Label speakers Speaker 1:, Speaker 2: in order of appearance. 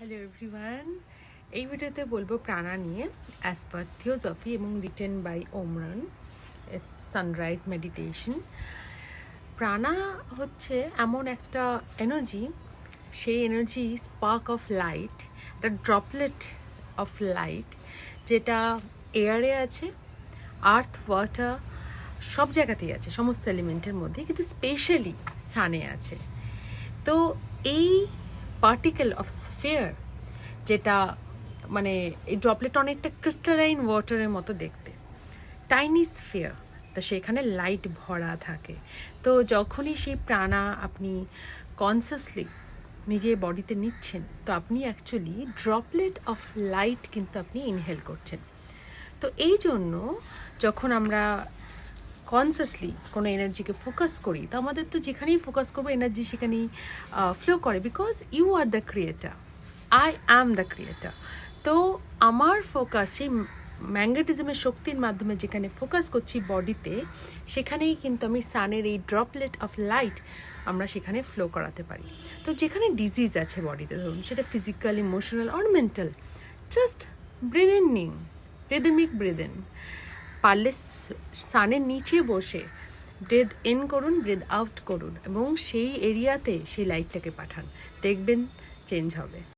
Speaker 1: Hello everyone, এই ভিডিওতে বলবো প্রাণা নিয়ে অ্যাজ পার থিওসফি এবং written by Omraam. It's sunrise meditation. প্রাণা হচ্ছে এমন একটা এনার্জি, সেই এনার্জি স্পার্ক অফ লাইট, একটা ড্রপলেট অফ লাইট যেটা এয়ারে আছে, আর্থ, ওয়াটার সব জায়গাতেই আছে, সমস্ত এলিমেন্টের মধ্যে, কিন্তু স্পেশালি সানে আছে। তো এই পার্টিকেল অফ স্ফিয়ার যেটা মানে এই ড্রপলেট অনেকটা ক্রিস্টালাইন ওয়াটারের মতো দেখতে, টাইনি স্ফিয়ার, তো সেখানে লাইট ভরা থাকে। তো যখনই সেই প্রাণা আপনি কনসিয়াসলি নিজের বডিতে নিচ্ছেন, তো আপনি অ্যাকচুয়ালি ড্রপলেট অফ লাইট কিন্তু আপনি ইনহেল করছেন। তো এই জন্য যখন আমরা কনসিয়াসলি কোনো এনার্জিকে ফোকাস করি, তো আমাদের তো যেখানেই ফোকাস করবো এনার্জি সেখানেই ফ্লো করে, because you are the creator, I am the creator. তো আমার ফোকাস সেই ম্যাগনেটিজমের শক্তির মাধ্যমে যেখানে ফোকাস করছি বডিতে, সেখানেই কিন্তু আমি সানের এই ড্রপলেট অফ লাইট আমরা সেখানে ফ্লো করাতে পারি। তো যেখানে ডিজিজ আছে বডিতে, ধরুন সেটা physical, emotional or mental, just breathe in নিন, রিদমিক ব্রিদ ইন, পারলে সানের নিচে বসে ব্রেথ ইন করুন, ব্রেথ আউট করুন এবং সেই এরিয়াতে সেই লাইটটাকে পাঠান, দেখবেন চেঞ্জ হবে।